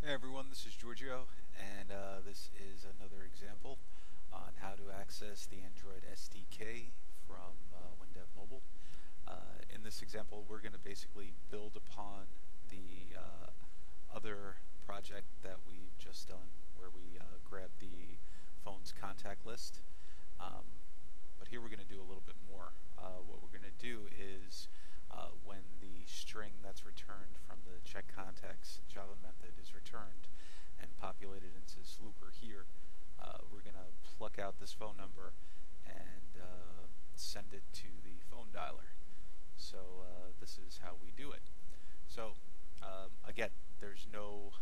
Hey everyone, this is Giorgio, and this is another example on how to access the Android SDK from Windev Mobile. In this example, we're going to basically build upon the other project that we've just done, where we grabbed the phone's contact list. But here we're going to do a little bit more. What we're going to do is when the string that's returned from the check contacts Java method is returned and populated into this looper here, we're going to pluck out this phone number and send it to the phone dialer. So this is how we do it. So again, there's no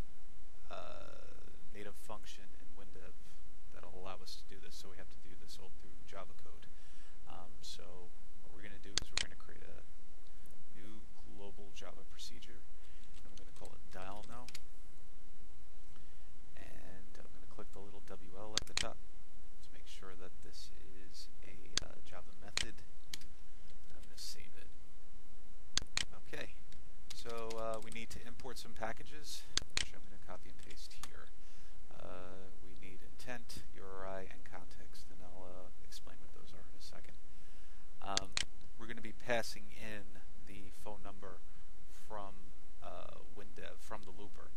native function in Windev that'll allow us to do this, so we have to do this all through Java code. So what we're going to do is we're going to create a new global Java procedure, and I'm going to call it dial now, and I'm going to click the little WL at the top to make sure that this is a Java method. I'm going to save it. Okay, so we need to import some packages, which I'm going to copy and paste here. We need intent, URI, and context, and I'll explain what those are in a second. We're going to be passing in the phone number from Windev, from the looper.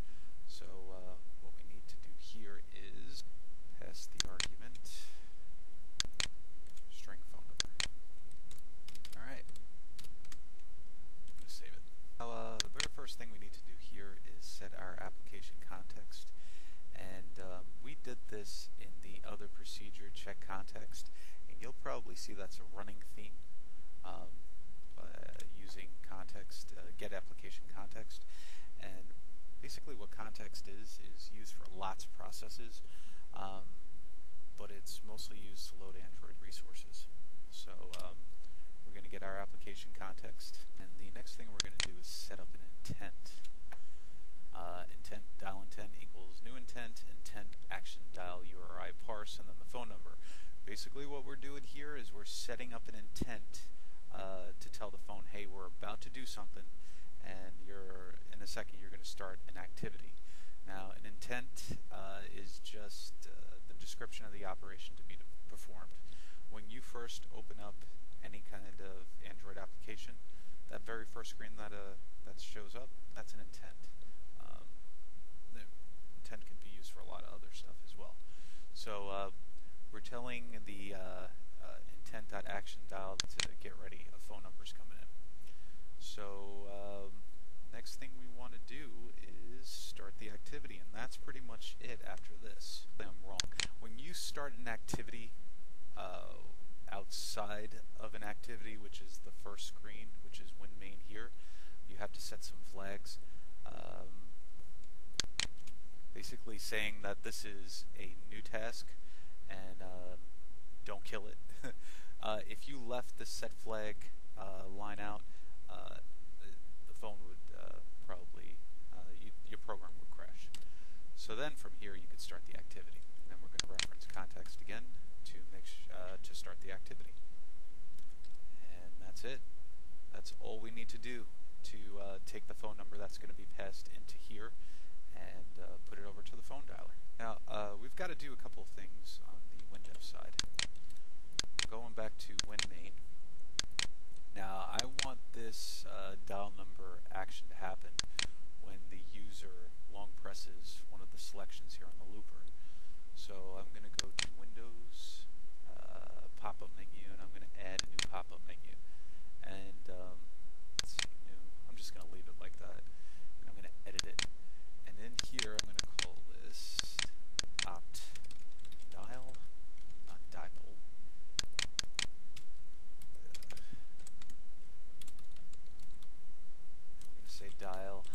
So what we need to do here is pass the argument string phone number. Alright, I'm going to save it. Now, the very first thing we need to do here is set our application context. And we did this in the other procedure, check context, and you'll probably see that's a running theme using context, get application context. And basically what context is used for lots of processes, but it's mostly used to load Android resources. So we're going to get our application context, and the next thing we're going to do is set up an intent. Intent dial intent equals new intent action dial URI parse, and then the phone number. Basically what we're doing here is we're setting up an intent to tell the phone, hey, we're about to do something, and in a second you're going to start an activity. Now an intent is just the description of the operation to be performed. When you first open up any kind of Android application, that very first screen that shows up, that's an intent. The intent can be used for a lot of other stuff as well. So we're telling the intent.actionDial to get ready. A phone number's coming in. So next thing we want to do is start the activity, and that's pretty much it after this. I'm wrong. When you start an activity outside of an activity, which is the first screen, which is WinMain here, you have to set some flags. Basically saying that this is a new task, and don't kill it. If you left the set flag line out, the phone would probably, your program would crash. So then from here you could start the activity, and then we're going to reference context again to to start the activity. And that's it. That's all we need to do to take the phone number that's going to be passed into here and put it over to the phone dialer. Now we've got to do a couple of things on the Windev side. Going back to WinMain. Now I want this dial number action to happen when the user long presses one of the selections here on the looper. So I'm going to go to Windows, pop-up menu, and I'm going to add a new pop-up menu. And let's see, new. I'm just going to leave it like that. And I'm going to edit it. And in here I'm going to call this opt dial, not dipole. I'm going to say dial,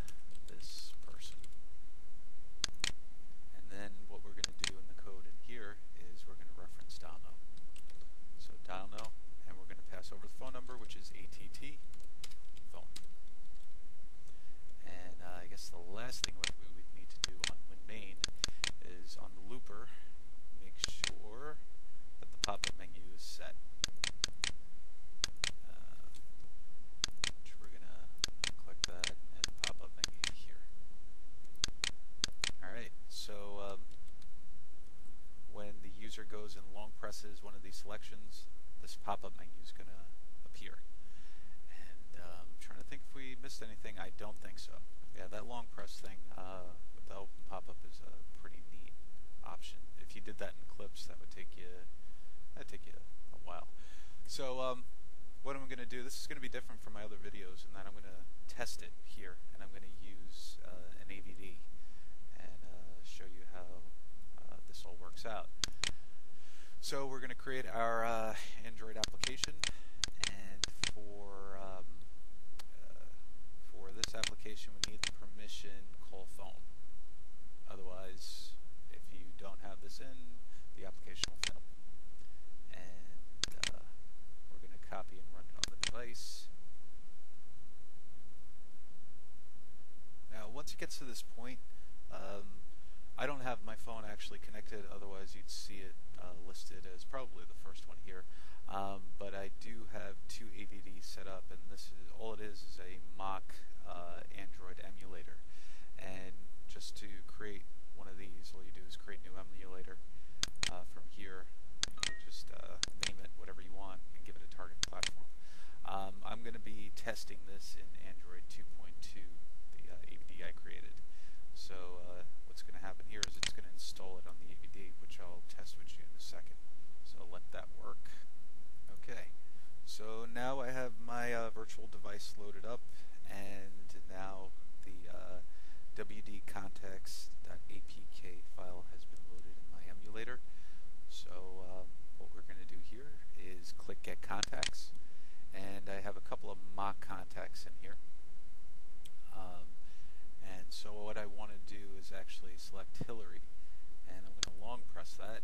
misses one of these selections, this pop-up menu is going to appear. And I'm trying to think if we missed anything. I don't think so. Yeah, that long press thing with the open pop-up is a pretty neat option. If you did that in Clips, that'd take you a while. So what I'm going to do, this is going to be different from my other videos in that I'm going to test it here, and I'm going to use an AVD and show you how this all works out. So we're going to create our Android application, and for this application we need the permission call phone. Otherwise, if you don't have this in, the application will fail. And we're going to copy and run it on the device. Now once it gets to this point, I don't have my phone actually connected, otherwise you'd see it listed as probably the first one here. But I do have two AVDs set up, and this is all it is a mock Android emulator. And just to create one of these, all you do is create a new emulator from here. You just name it whatever you want and give it a target platform. I'm going to be testing this in Android 2.2, the AVD I created. So what's going to happen here is it's going to install it on the AVD, which I'll test with you in a second. So let that work. Okay, so now I have my virtual device loaded up, and now the wdcontext.apk file has been loaded in my emulator. So what we're going to do here is click Get Contacts, and I have a couple of mock contacts in here. And so what I want to do is actually select Hillary, and I'm going to long press that,